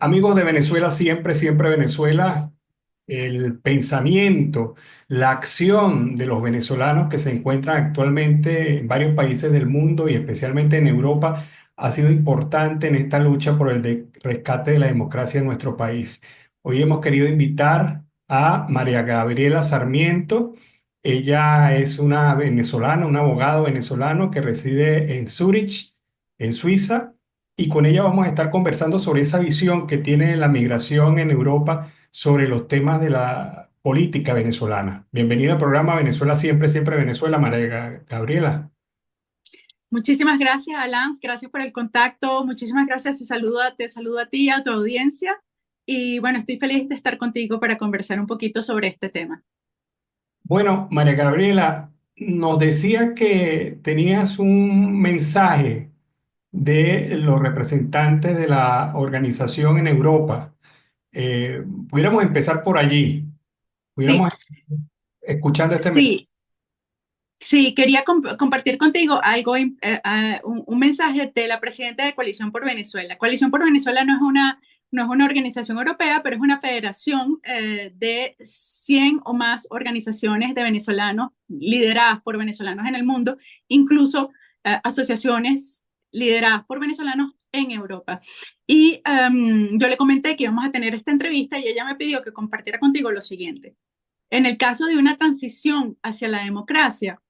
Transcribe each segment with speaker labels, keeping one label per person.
Speaker 1: Amigos de Venezuela, siempre, siempre Venezuela, el pensamiento, la acción de los venezolanos que se encuentran actualmente en varios países del mundo y especialmente en Europa ha sido importante en esta lucha por el rescate de la democracia en nuestro país. Hoy hemos querido invitar a María Gabriela Sarmiento. Ella es una venezolana, un abogado venezolano que reside en Zúrich, en Suiza, y con ella vamos a estar conversando sobre esa visión que tiene la migración en Europa sobre los temas de la política venezolana. Bienvenida al programa Venezuela Siempre, Siempre Venezuela, María Gabriela.
Speaker 2: Muchísimas gracias, Alan. Gracias por el contacto. Muchísimas gracias. Te saludo a ti, a tu audiencia. Y bueno, estoy feliz de estar contigo para conversar un poquito sobre este tema.
Speaker 1: Bueno, María Gabriela, nos decía que tenías un mensaje de los representantes de la organización en Europa. Pudiéramos empezar por allí,
Speaker 2: Sí,
Speaker 1: pudiéramos escuchando este mensaje.
Speaker 2: sí, sí. Quería compartir contigo algo, un mensaje de la presidenta de Coalición por Venezuela. Coalición por Venezuela no es una organización europea, pero es una federación de 100 o más organizaciones de venezolanos lideradas por venezolanos en el mundo, incluso asociaciones lideradas por venezolanos en Europa. Y yo le comenté que íbamos a tener esta entrevista y ella me pidió que compartiera contigo lo siguiente. En el caso de una transición hacia la democracia,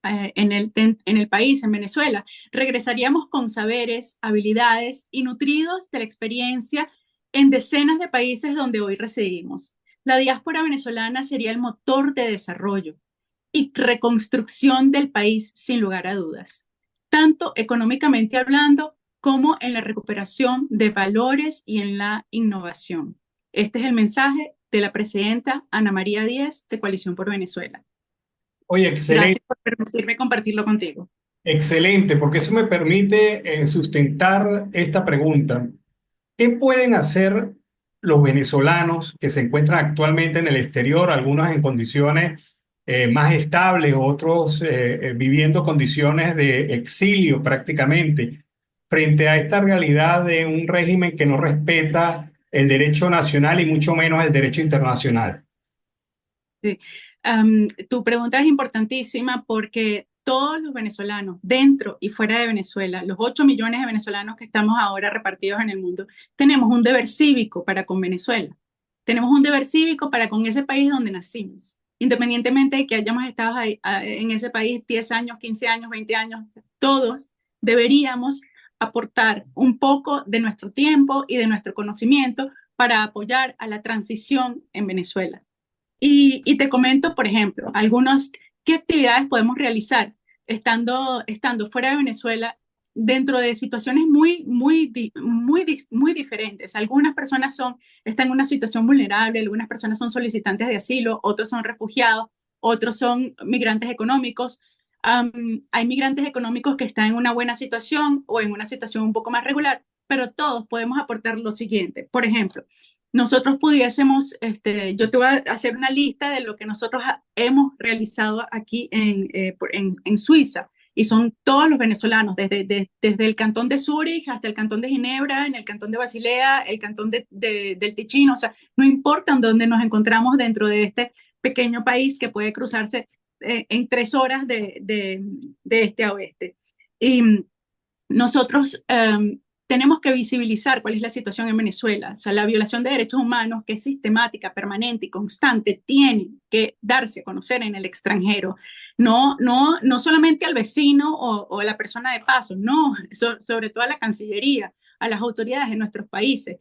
Speaker 2: en el país, en Venezuela, regresaríamos con saberes, habilidades y nutridos de la experiencia en decenas de países donde hoy residimos. La diáspora venezolana sería el motor de desarrollo y reconstrucción del país sin lugar a dudas, tanto económicamente hablando como en la recuperación de valores y en la innovación. Este es el mensaje de la presidenta Ana María Díez de Coalición por Venezuela.
Speaker 1: Oye, excelente.
Speaker 2: Gracias por permitirme compartirlo contigo.
Speaker 1: Excelente, porque eso me permite sustentar esta pregunta. ¿Qué pueden hacer los venezolanos que se encuentran actualmente en el exterior, algunos en condiciones más estables, otros viviendo condiciones de exilio prácticamente, frente a esta realidad de un régimen que no respeta el derecho nacional y mucho menos el derecho internacional?
Speaker 2: Sí. Tu pregunta es importantísima porque todos los venezolanos, dentro y fuera de Venezuela, los 8 millones de venezolanos que estamos ahora repartidos en el mundo, tenemos un deber cívico para con Venezuela. Tenemos un deber cívico para con ese país donde nacimos. Independientemente de que hayamos estado en ese país 10 años, 15 años, 20 años, todos deberíamos aportar un poco de nuestro tiempo y de nuestro conocimiento para apoyar a la transición en Venezuela. Y te comento, por ejemplo, qué actividades podemos realizar estando fuera de Venezuela dentro de situaciones muy diferentes. Están en una situación vulnerable, algunas personas son solicitantes de asilo, otros son refugiados, otros son migrantes económicos. Hay migrantes económicos que están en una buena situación o en una situación un poco más regular, pero todos podemos aportar lo siguiente. Por ejemplo, nosotros pudiésemos, yo te voy a hacer una lista de lo que nosotros hemos realizado aquí en Suiza, y son todos los venezolanos, desde el cantón de Zúrich hasta el cantón de Ginebra, en el cantón de Basilea, el cantón del Ticino, o sea, no importa dónde nos encontramos dentro de este pequeño país que puede cruzarse en 3 horas de este a oeste. Y nosotros tenemos que visibilizar cuál es la situación en Venezuela. O sea, la violación de derechos humanos, que es sistemática, permanente y constante, tiene que darse a conocer en el extranjero. No solamente al vecino o a la persona de paso, no, sobre todo a la Cancillería, a las autoridades de nuestros países.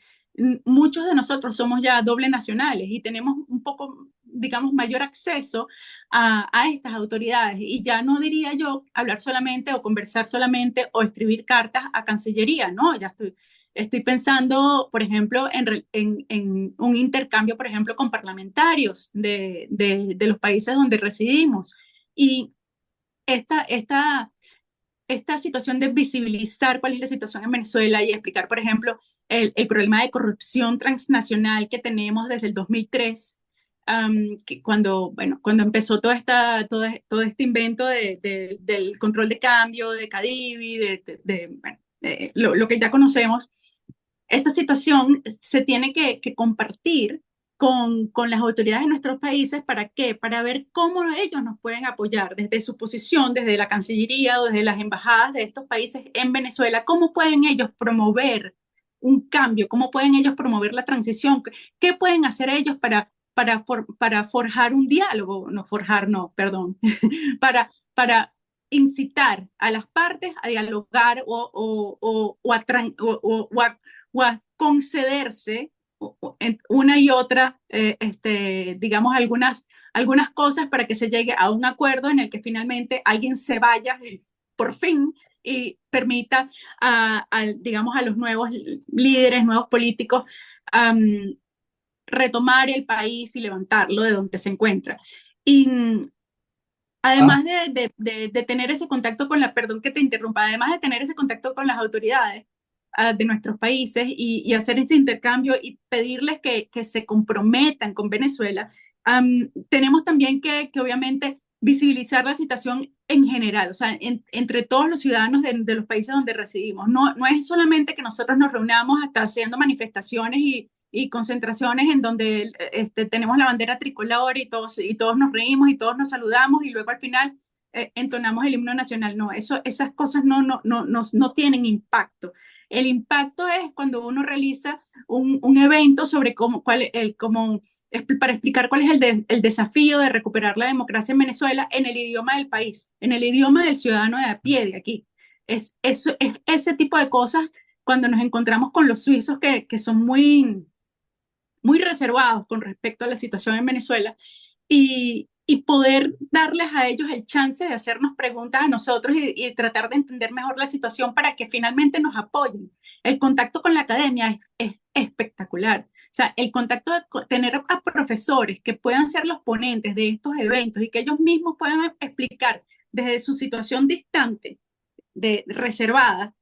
Speaker 2: Muchos de nosotros somos ya doble nacionales y tenemos un poco, digamos, mayor acceso a estas autoridades. Y ya no diría yo hablar solamente o conversar solamente o escribir cartas a Cancillería, ¿no? Estoy pensando, por ejemplo, en un intercambio, por ejemplo, con parlamentarios de los países donde residimos. Y esta, esta, esta situación de visibilizar cuál es la situación en Venezuela y explicar, por ejemplo, el problema de corrupción transnacional que tenemos desde el 2003, que cuando empezó todo este invento del control de cambio, de Cadivi, bueno, lo que ya conocemos. esta situación se tiene que compartir con las autoridades de nuestros países. ¿Para qué? Para ver cómo ellos nos pueden apoyar desde su posición, desde la Cancillería o desde las embajadas de estos países en Venezuela, cómo pueden ellos promover un cambio, cómo pueden ellos promover la transición, qué pueden hacer ellos para forjar un diálogo, no forjar, no, perdón, para incitar a las partes a dialogar o a concederse una y otra, digamos, algunas cosas para que se llegue a un acuerdo en el que finalmente alguien se vaya por fin y permita digamos, a los nuevos líderes, nuevos políticos, um, retomar el país y levantarlo de donde se encuentra. Y
Speaker 1: Ah,
Speaker 2: además de tener ese contacto con perdón que te interrumpa, además de tener ese contacto con las autoridades de nuestros países hacer ese intercambio y pedirles que se comprometan con Venezuela, tenemos también que obviamente visibilizar la situación en general, o sea, entre todos los ciudadanos de los países donde residimos. No, no es solamente que nosotros nos reunamos hasta haciendo manifestaciones y concentraciones en donde tenemos la bandera tricolor y todos nos reímos y todos nos saludamos y luego al final entonamos el himno nacional. No, esas cosas no tienen impacto. El impacto es cuando uno realiza un evento sobre para explicar cuál es el desafío de recuperar la democracia en Venezuela en el idioma del país, en el idioma del ciudadano de a pie de aquí. Es ese tipo de cosas cuando nos encontramos con los suizos que son muy reservados con respecto a la situación en Venezuela y poder darles a ellos el chance de hacernos preguntas a nosotros y tratar de entender mejor la situación para que finalmente nos apoyen. El contacto con la academia es espectacular. O sea, el contacto de tener a profesores que puedan ser los ponentes de estos eventos y que ellos mismos puedan explicar desde su situación distante, reservada,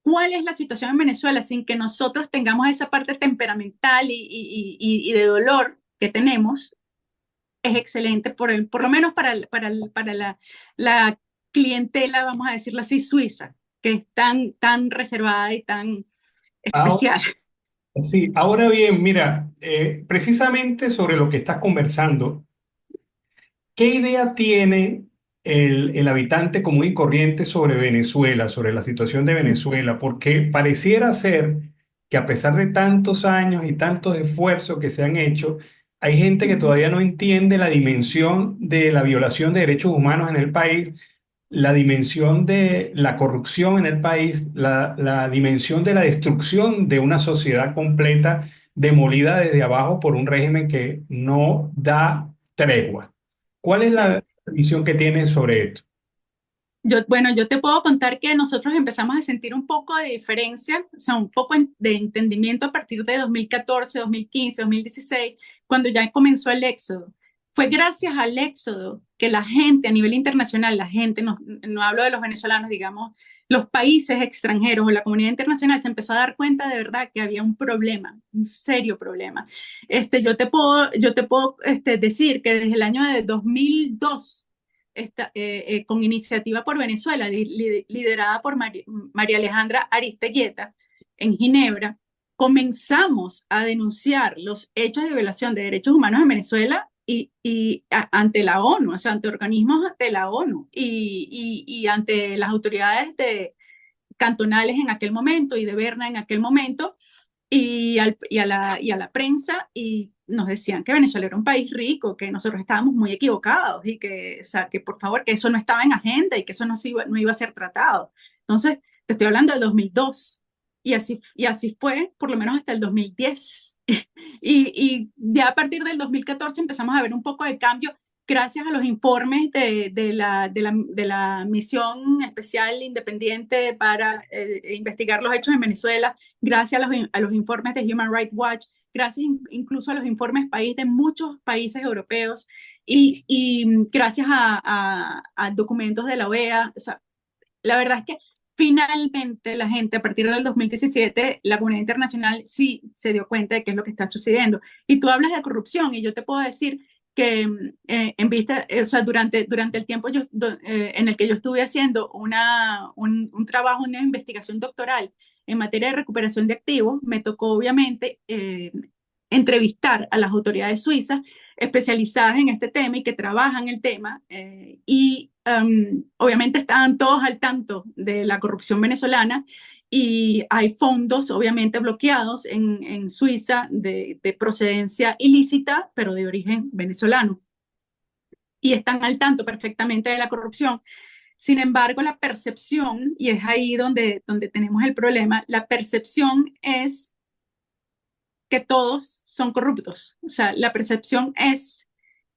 Speaker 2: cuál es la situación en Venezuela sin que nosotros tengamos esa parte temperamental y de dolor que tenemos, es excelente, por lo menos para la clientela, vamos a decirlo así, suiza, que es tan reservada y tan
Speaker 1: ahora,
Speaker 2: especial.
Speaker 1: sí, ahora bien, mira, precisamente sobre lo que estás conversando. ¿Qué idea tiene el habitante común y corriente sobre Venezuela, sobre la situación de Venezuela? Porque pareciera ser que a pesar de tantos años y tantos esfuerzos que se han hecho, hay gente que todavía no entiende la dimensión de la violación de derechos humanos en el país, la dimensión de la corrupción en el país, la dimensión de la destrucción de una sociedad completa demolida desde abajo por un régimen que no da tregua. ¿Cuál es
Speaker 2: Sí.
Speaker 1: la visión que tienes sobre esto?
Speaker 2: Bueno, yo te puedo contar que nosotros empezamos a sentir un poco de diferencia, o sea, un poco de entendimiento a partir de 2014, 2015, 2016, cuando ya comenzó el éxodo. Fue gracias al éxodo que la gente a nivel internacional, la gente, no hablo de los venezolanos, digamos, los países extranjeros o la comunidad internacional se empezó a dar cuenta de verdad que había un problema, un serio problema. Yo te puedo decir que desde el año de 2002 con Iniciativa por Venezuela, liderada por María Alejandra Aristeguieta en Ginebra, comenzamos a denunciar los hechos de violación de derechos humanos en Venezuela ante la ONU, o sea, ante organismos de la ONU y ante las autoridades cantonales en aquel momento y de Berna en aquel momento y a la prensa y nos decían que Venezuela era un país rico, que nosotros estábamos muy equivocados y que, o sea, que por favor, que eso no estaba en agenda y que eso no iba a ser tratado. Entonces, te estoy hablando del 2002 y así fue por lo menos hasta el 2010. Y ya a partir del 2014 empezamos a ver un poco de cambio gracias a los informes de la misión especial independiente para investigar los hechos en Venezuela, gracias a los informes de Human Rights Watch, gracias incluso a los informes país de muchos países europeos y gracias a documentos de la OEA. O sea, la verdad es que finalmente la gente a partir del 2017, la comunidad internacional sí se dio cuenta de qué es lo que está sucediendo. Y tú hablas de corrupción y yo te puedo decir que o sea, durante el tiempo en el que yo estuve haciendo un trabajo, una investigación doctoral en materia de recuperación de activos, me tocó obviamente entrevistar a las autoridades suizas especializadas en este tema y que trabajan el tema. Obviamente estaban todos al tanto de la corrupción venezolana y hay fondos obviamente bloqueados en Suiza de procedencia ilícita, pero de origen venezolano. Y están al tanto perfectamente de la corrupción. Sin embargo, la percepción, y es ahí donde tenemos el problema, la percepción es que todos son corruptos. O sea, la percepción es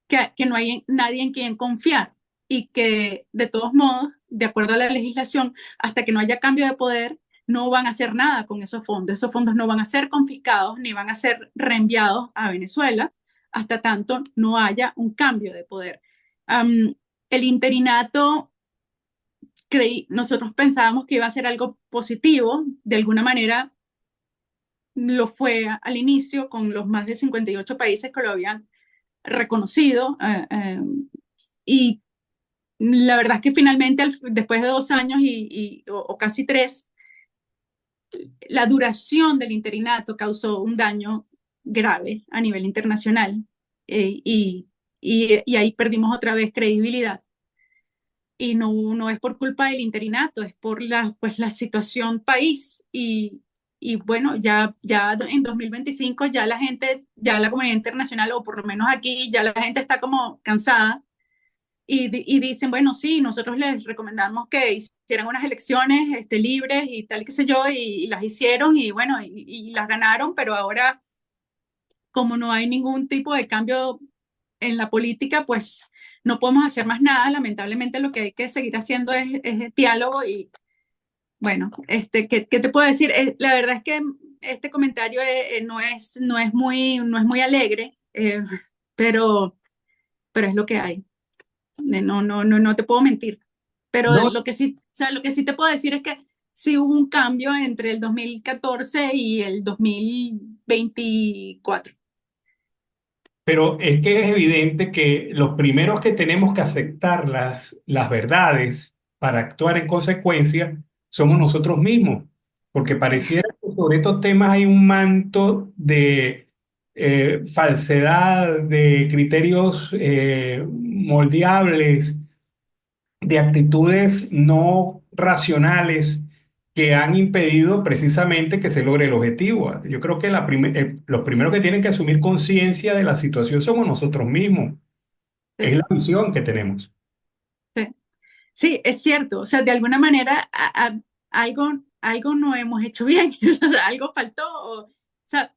Speaker 2: que no hay nadie en quien confiar y que de todos modos, de acuerdo a la legislación, hasta que no haya cambio de poder, no van a hacer nada con esos fondos. Esos fondos no van a ser confiscados ni van a ser reenviados a Venezuela hasta tanto no haya un cambio de poder. El interinato, nosotros pensábamos que iba a ser algo positivo, de alguna manera lo fue al inicio con los más de 58 países que lo habían reconocido y la verdad es que finalmente después de 2 años o casi 3, la duración del interinato causó un daño grave a nivel internacional y ahí perdimos otra vez credibilidad. Y no es por culpa del interinato, es por pues, la situación país. Y bueno, ya en 2025 ya la gente, ya la comunidad internacional, o por lo menos aquí, ya la gente está como cansada y dicen, bueno, sí, nosotros les recomendamos que hicieran unas elecciones libres y tal, qué sé yo, y las hicieron y bueno, y las ganaron, pero ahora como no hay ningún tipo de cambio en la política, pues no podemos hacer más nada. Lamentablemente lo que hay que seguir haciendo es diálogo y bueno, ¿qué te puedo decir? La verdad es que este comentario no es muy alegre, pero, pero es lo que hay. No te puedo mentir. Pero
Speaker 1: No,
Speaker 2: lo que sí, o sea, lo que sí te puedo decir es que sí hubo un cambio entre el 2014 y el 2024.
Speaker 1: pero es que es evidente que los primeros que tenemos que aceptar las verdades para actuar en consecuencia somos nosotros mismos, porque pareciera que sobre estos temas hay un manto de falsedad, de criterios moldeables, de actitudes no racionales que han impedido precisamente que se logre el objetivo. Yo creo que los primeros que tienen que asumir conciencia de la situación somos nosotros mismos. Es
Speaker 2: Sí,
Speaker 1: la visión que tenemos.
Speaker 2: sí. Sí, es cierto. O sea, de alguna manera algo no hemos hecho bien, o sea, algo faltó. O sea,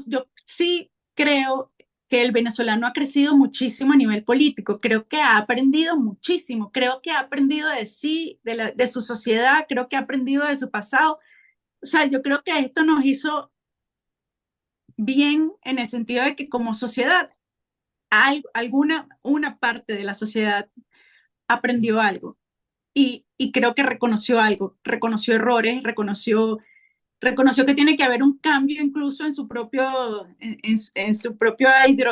Speaker 2: yo sí creo que el venezolano ha crecido muchísimo a nivel político. Creo que ha aprendido muchísimo. Creo que ha aprendido de sí, de su sociedad. Creo que ha aprendido de su pasado. O sea, yo creo que esto nos hizo bien en el sentido de que como sociedad, una parte de la sociedad aprendió algo y creo que reconoció algo, reconoció errores, reconoció que tiene que haber un cambio incluso en su propia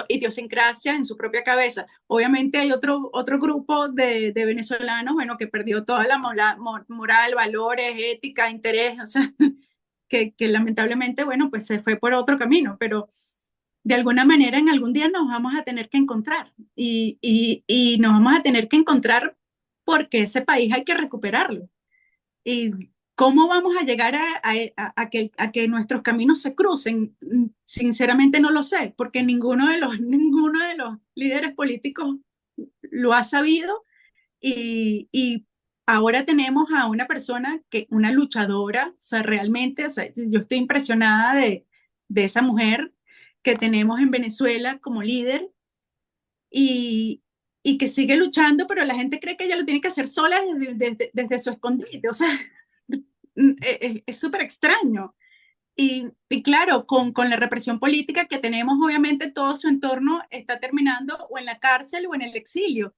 Speaker 2: idiosincrasia, en su propia cabeza. Obviamente hay otro grupo de venezolanos, bueno, que perdió toda la moral, valores, ética, interés, o sea, que lamentablemente, bueno, pues se fue por otro camino, pero de alguna manera en algún día nos vamos a tener que encontrar y nos vamos a tener que encontrar porque ese país hay que recuperarlo. ¿Y cómo vamos a llegar a que nuestros caminos se crucen? Sinceramente no lo sé, porque ninguno de los líderes políticos lo ha sabido y ahora tenemos a una persona una luchadora, o sea, realmente, o sea, yo estoy impresionada de esa mujer que tenemos en Venezuela como líder y, y que sigue luchando, pero la gente cree que ella lo tiene que hacer sola desde su escondite, o sea, es súper extraño. Y claro, con la represión política que tenemos, obviamente todo su entorno está terminando o en la cárcel o en el exilio.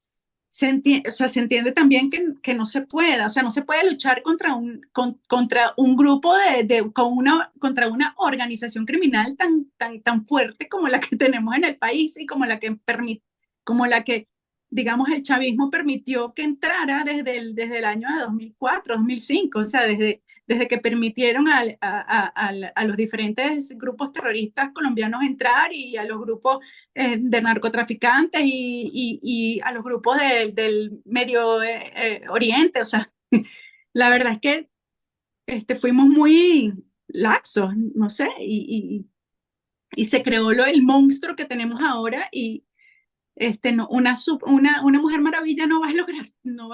Speaker 2: O sea, se entiende también que no se pueda, o sea, no se puede luchar contra un grupo contra una organización criminal tan fuerte como la que tenemos en el país y como la que, digamos, el chavismo permitió que entrara desde el año de 2004, 2005, o sea, desde que permitieron a los diferentes grupos terroristas colombianos entrar y a los grupos de narcotraficantes y a los grupos del Medio Oriente. O sea, la verdad es que fuimos muy laxos, no sé, y se creó el monstruo que tenemos ahora y no, una Mujer Maravilla no va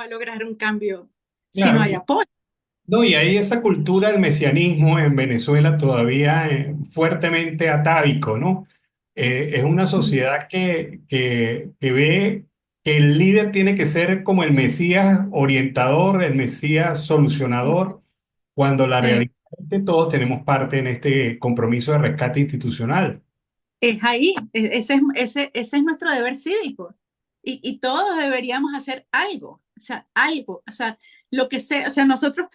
Speaker 2: a lograr un cambio si no
Speaker 1: Claro.
Speaker 2: hay apoyo.
Speaker 1: No, y hay esa cultura del mesianismo en Venezuela todavía fuertemente atávico, ¿no? Es una sociedad que ve que el líder tiene que ser como el Mesías orientador, el Mesías solucionador, cuando la
Speaker 2: Sí,
Speaker 1: realidad es que todos tenemos parte en este compromiso de rescate institucional.
Speaker 2: es ahí, ese es nuestro deber cívico y todos deberíamos hacer algo, o sea, lo que sea, o sea, nosotros,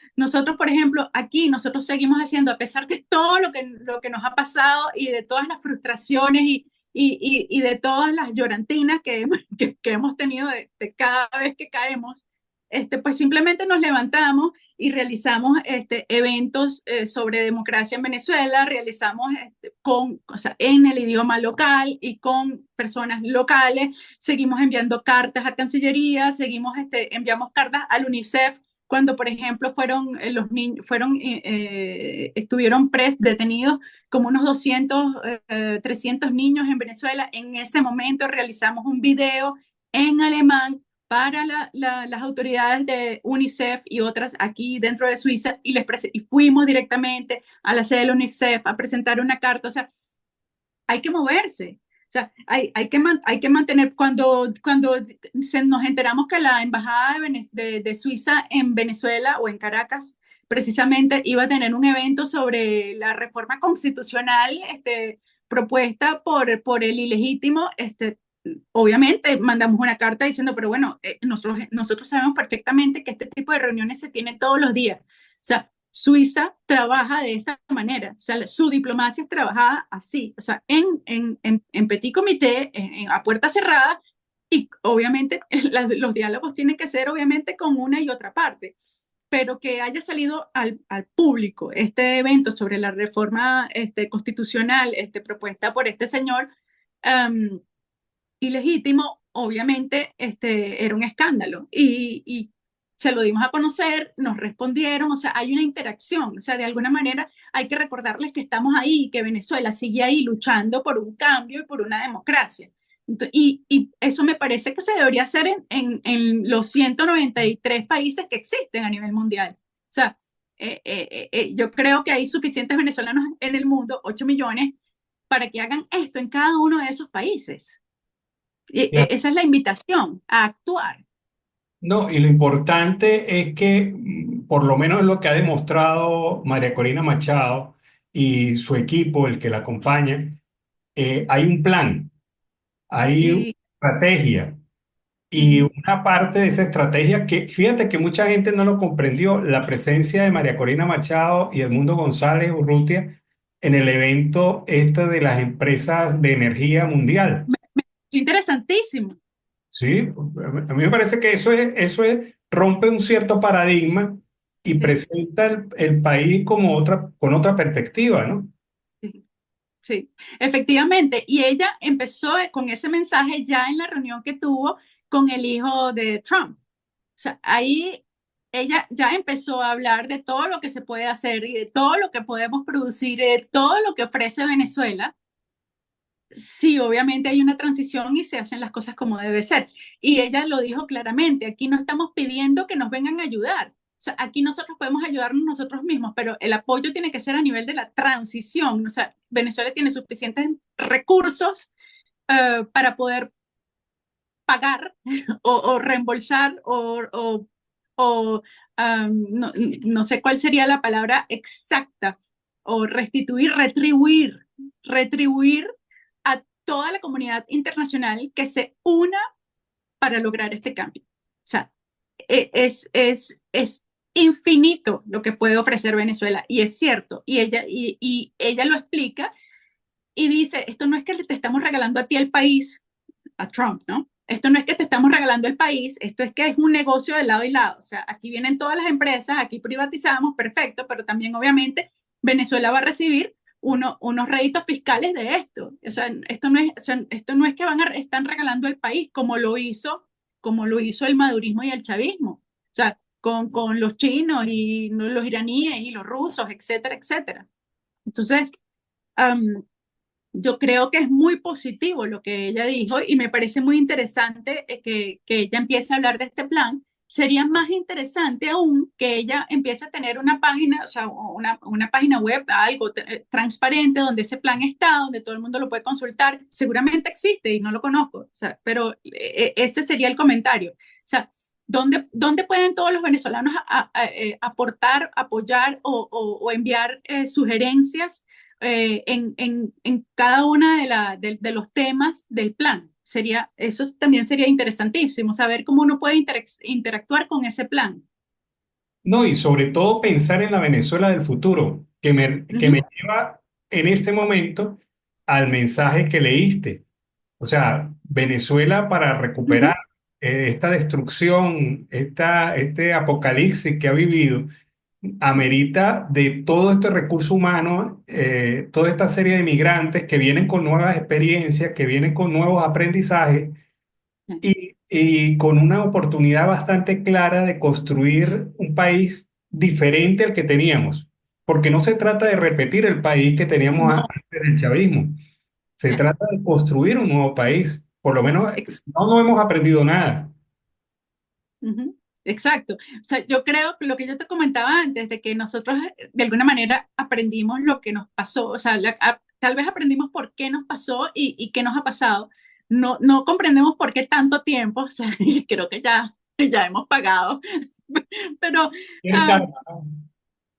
Speaker 2: por ejemplo, aquí nosotros seguimos haciendo, a pesar de todo lo que nos ha pasado y de todas las frustraciones y de todas las llorantinas que hemos tenido de cada vez que caemos, pues simplemente nos levantamos y realizamos eventos sobre democracia en Venezuela, realizamos o sea, en el idioma local y con personas locales, seguimos enviando cartas a Cancillería, enviamos cartas al UNICEF cuando, por ejemplo, los niños, estuvieron detenidos como unos 200, 300 niños en Venezuela. En ese momento realizamos un video en alemán para las autoridades de UNICEF y otras aquí dentro de Suiza y fuimos directamente a la sede del UNICEF a presentar una carta. O sea, hay que moverse. O sea, hay que mantener, cuando nos enteramos que la embajada de Suiza en Venezuela o en Caracas precisamente iba a tener un evento sobre la reforma constitucional propuesta por el ilegítimo, obviamente mandamos una carta diciendo, pero bueno, nosotros sabemos perfectamente que este tipo de reuniones se tienen todos los días. O sea, Suiza trabaja de esta manera, o sea, su diplomacia es trabajada así, o sea, en petit comité, a puerta cerrada, y obviamente los diálogos tienen que ser obviamente con una y otra parte, pero que haya salido al público este evento sobre la reforma constitucional propuesta por este señor, um, ilegítimo, obviamente era un escándalo y se lo dimos a conocer, nos respondieron, o sea, hay una interacción, o sea, de alguna manera hay que recordarles que estamos ahí, que Venezuela sigue ahí luchando por un cambio y por una democracia. Y eso me parece que se debería hacer en los 193 países que existen a nivel mundial. O sea, yo creo que hay suficientes venezolanos en el mundo, 8 millones, para que hagan esto en cada uno de esos países. Esa es la invitación a actuar.
Speaker 1: No, y lo importante es que, por lo menos lo que ha demostrado María Corina Machado y su equipo, el que la acompaña, hay un plan, hay una
Speaker 2: Y
Speaker 1: estrategia. Y
Speaker 2: ujú,
Speaker 1: una parte de esa estrategia que, fíjate que mucha gente no lo comprendió, la presencia de María Corina Machado y Edmundo González Urrutia en el evento este de las empresas de energía mundial.
Speaker 2: interesantísimo.
Speaker 1: Sí, a mí me parece que rompe un cierto paradigma y
Speaker 2: Sí,
Speaker 1: presenta el país como con otra perspectiva, ¿no?
Speaker 2: sí, sí, efectivamente. Y ella empezó con ese mensaje ya en la reunión que tuvo con el hijo de Trump. O sea, ahí ella ya empezó a hablar de todo lo que se puede hacer y de todo lo que podemos producir, de todo lo que ofrece Venezuela. Sí, obviamente hay una transición y se hacen las cosas como debe ser. Y ella lo dijo claramente, aquí no estamos pidiendo que nos vengan a ayudar. O sea, aquí nosotros podemos ayudarnos nosotros mismos, pero el apoyo tiene que ser a nivel de la transición. O sea, Venezuela tiene suficientes recursos para poder pagar o reembolsar no sé cuál sería la palabra exacta, o retribuir a toda la comunidad internacional que se una para lograr este cambio. O sea, es infinito lo que puede ofrecer Venezuela y es cierto. Y ella lo explica y dice, esto no es que te estamos regalando a ti el país, a Trump, ¿no? esto no es que te estamos regalando el país, esto es que es un negocio de lado y lado. O sea, aquí vienen todas las empresas, aquí privatizamos, perfecto, pero también obviamente Venezuela va a recibir unos réditos fiscales de esto. O sea, esto no es que están regalando el país como lo hizo el madurismo y el chavismo. O sea, con los chinos y los iraníes y los rusos, etcétera, etcétera. Entonces, um, yo creo que es muy positivo lo que ella dijo y me parece muy interesante que ella empiece a hablar de este plan. Sería más interesante aún que ella empiece a tener una página, o sea, una página web, algo transparente donde ese plan está, donde todo el mundo lo puede consultar. Seguramente existe y no lo conozco, o sea, pero ese sería el comentario. O sea, ¿dónde pueden todos los venezolanos aportar, apoyar o enviar sugerencias en cada uno de los temas del plan? Eso también sería interesantísimo, saber cómo uno puede interactuar con ese plan.
Speaker 1: No, y sobre todo pensar en la Venezuela del futuro, que
Speaker 2: Ujú,
Speaker 1: me lleva en este momento al mensaje que leíste. O sea, Venezuela para recuperar
Speaker 2: ujú,
Speaker 1: esta destrucción, este apocalipsis que ha vivido, amerita de todo este recurso humano, toda esta serie de migrantes que vienen con nuevas experiencias, que vienen con nuevos aprendizajes y con una oportunidad bastante clara de construir un país diferente al que teníamos. Porque no se trata de repetir el país que teníamos
Speaker 2: no,
Speaker 1: antes del chavismo, se
Speaker 2: ya,
Speaker 1: trata de construir un nuevo país. Por lo menos
Speaker 2: ex-
Speaker 1: no hemos aprendido nada.
Speaker 2: ujú, exacto. O sea, yo creo que lo que yo te comentaba antes, de que nosotros de alguna manera aprendimos lo que nos pasó, o sea, tal vez aprendimos por qué nos pasó y qué nos ha pasado. No comprendemos por qué tanto tiempo, o sea, y creo que ya hemos pagado, pero
Speaker 1: El
Speaker 2: ah,
Speaker 1: karma,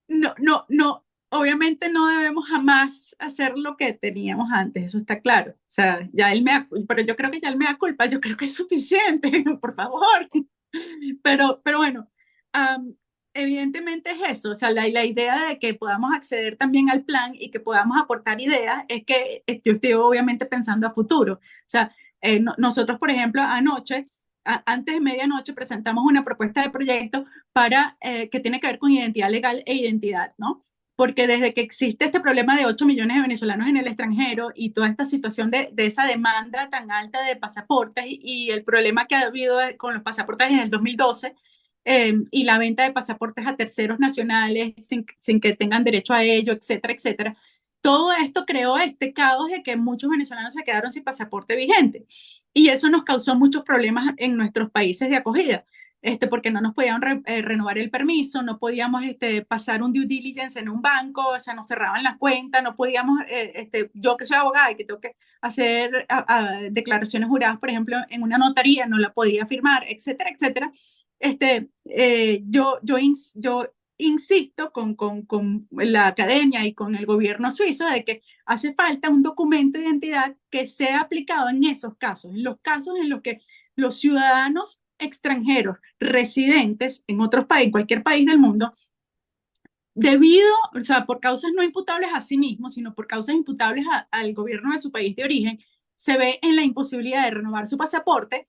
Speaker 1: ¿no?
Speaker 2: no, obviamente no debemos jamás hacer lo que teníamos antes, eso está claro. O sea, pero yo creo que ya el mea culpa, yo creo que es suficiente, por favor. Pero bueno, am, evidentemente es eso, o sea, la idea de que podamos acceder también al plan y que podamos aportar ideas es que yo estoy obviamente pensando a futuro. O sea, nosotros, por ejemplo, anoche, antes de medianoche, presentamos una propuesta de proyecto que tiene que ver con identidad legal e identidad, ¿no? Porque desde que existe este problema de 8 millones de venezolanos en el extranjero y toda esta situación de esa demanda tan alta de pasaportes y el problema que ha habido con los pasaportes en el 2012 y la venta de pasaportes a terceros nacionales sin que tengan derecho a ello, etcétera, etcétera. Todo esto creó este caos de que muchos venezolanos se quedaron sin pasaporte vigente y eso nos causó muchos problemas en nuestros países de acogida. Porque no nos podían renovar el permiso, no podíamos pasar un due diligence en un banco, o sea, nos cerraban las cuentas, no podíamos, yo que soy abogada y que tengo que hacer declaraciones juradas, por ejemplo, en una notaría, no la podía firmar, etcétera, etcétera. Yo insisto con la academia y con el gobierno suizo de que hace falta un documento de identidad que sea aplicado en esos casos, en los casos en los que los ciudadanos extranjeros residentes en otros países, en cualquier país del mundo, o sea, por causas no imputables a sí mismos, sino por causas imputables al gobierno de su país de origen, se ve en la imposibilidad de renovar su pasaporte,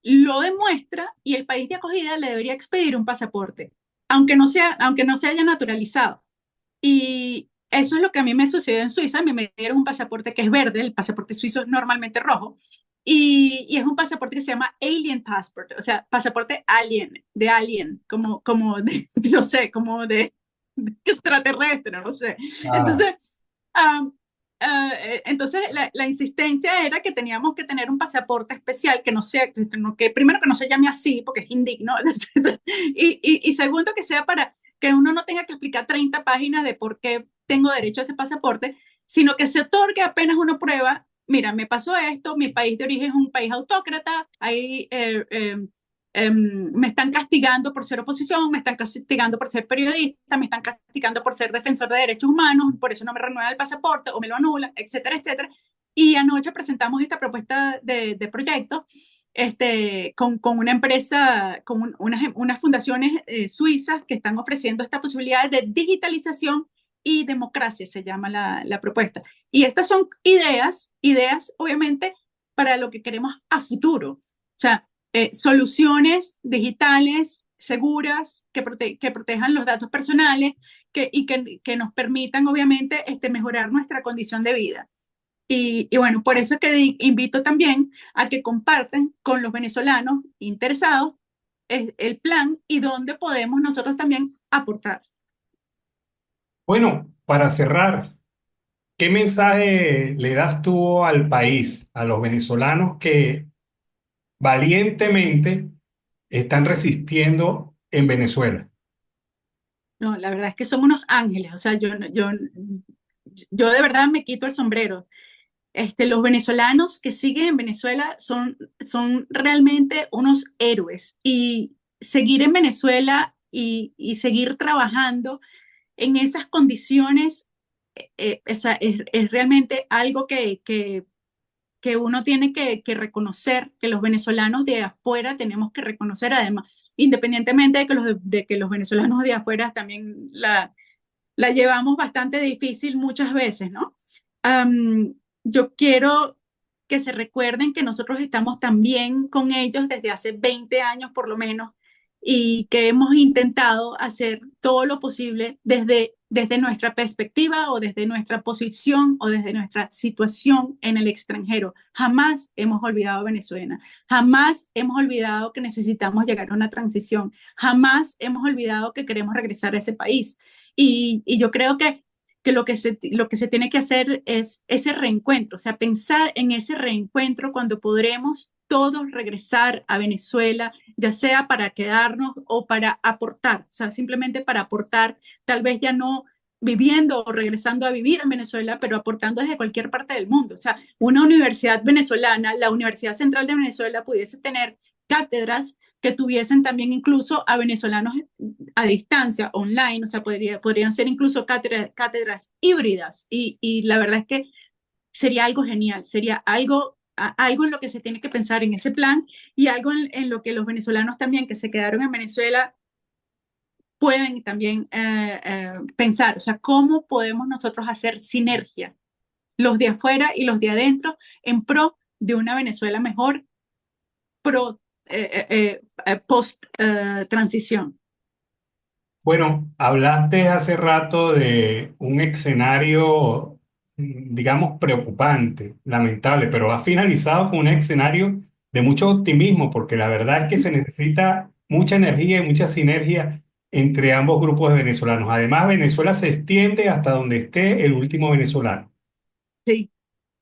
Speaker 2: lo demuestra y el país de acogida le debería expedir un pasaporte, aunque no se haya naturalizado. Y eso es lo que a mí me sucedió en Suiza. A mí me dieron un pasaporte que es verde, el pasaporte suizo es normalmente rojo, y es un pasaporte que se llama Alien Passport, o sea, pasaporte alien, de alien, no sé, de extraterrestre, no sé.
Speaker 1: Ah,
Speaker 2: Entonces, um, entonces la insistencia era que teníamos que tener un pasaporte especial que no sea, que primero que no se llame así, porque es indigno, y segundo que sea para que uno no tenga que explicar 30 páginas de por qué tengo derecho a ese pasaporte, sino que se otorgue apenas uno prueba, mira, me pasó esto, mi país de origen es un país autócrata, ahí me están castigando por ser oposición, me están castigando por ser periodista, me están castigando por ser defensor de derechos humanos, por eso no me renuevan el pasaporte o me lo anulan, etcétera, etcétera. Y anoche presentamos esta propuesta de proyecto con una empresa, unas fundaciones suizas que están ofreciendo esta posibilidad de digitalización y democracia, se llama la propuesta. Y estas son ideas obviamente, para lo que queremos a futuro. sea, soluciones digitales seguras que protejan los datos personales que nos permitan, obviamente, mejorar nuestra condición de vida. Y bueno, por eso es que invito también a que compartan con los venezolanos interesados el plan y dónde podemos nosotros también aportar.
Speaker 1: Bueno, para cerrar, ¿qué mensaje le das tú al país, a los venezolanos que valientemente están resistiendo en Venezuela?
Speaker 2: No, la verdad es que son unos ángeles, o sea, yo de verdad me quito el sombrero. Los venezolanos que siguen en Venezuela son realmente unos héroes y seguir en Venezuela y seguir trabajando en esas condiciones, o sea, es realmente algo que uno tiene que reconocer, que los venezolanos de afuera tenemos que reconocer, además, independientemente de que los venezolanos de afuera también la llevamos bastante difícil muchas veces, ¿no? Um, yo quiero que se recuerden que nosotros estamos también con ellos desde hace 20 años por lo menos y que hemos intentado hacer todo lo posible desde nuestra perspectiva o desde nuestra posición o desde nuestra situación en el extranjero. Jamás hemos olvidado Venezuela, jamás hemos olvidado que necesitamos llegar a una transición, jamás hemos olvidado que queremos regresar a ese país. Y yo creo que lo que se tiene que hacer es ese reencuentro, o sea, pensar en ese reencuentro cuando podremos todos regresar a Venezuela, ya sea para quedarnos o para aportar, o sea, simplemente para aportar, tal vez ya no viviendo o regresando a vivir en Venezuela, pero aportando desde cualquier parte del mundo. O sea, una universidad venezolana, la Universidad Central de Venezuela pudiese tener cátedras que tuviesen también incluso a venezolanos a distancia, online, o sea, podrían ser incluso cátedras híbridas y la verdad es que sería algo genial, sería algo en lo que se tiene que pensar en ese plan y algo en lo que los venezolanos también que se quedaron en Venezuela pueden también pensar, o sea, cómo podemos nosotros hacer sinergia, los de afuera y los de adentro, en pro de una Venezuela mejor, pro post transición.
Speaker 1: Bueno, hablaste hace rato de un escenario, digamos, preocupante, lamentable, pero ha finalizado con un escenario de mucho optimismo, porque la verdad es que se necesita mucha energía y mucha sinergia entre ambos grupos de venezolanos. Además, Venezuela se extiende hasta donde esté el último venezolano.
Speaker 2: Sí,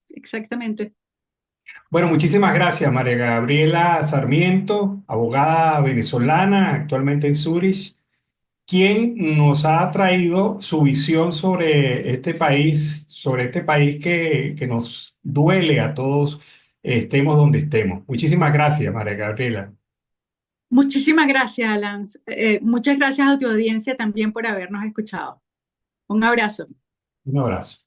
Speaker 2: exactamente.
Speaker 1: Bueno, muchísimas gracias, María Gabriela Sarmiento, abogada venezolana, actualmente en Zurich, quien nos ha traído su visión sobre este país que nos duele a todos, estemos donde estemos. Muchísimas gracias, María Gabriela.
Speaker 2: Muchísimas gracias, Alan. Muchas gracias a tu audiencia también por habernos escuchado. Un abrazo.
Speaker 1: Un abrazo.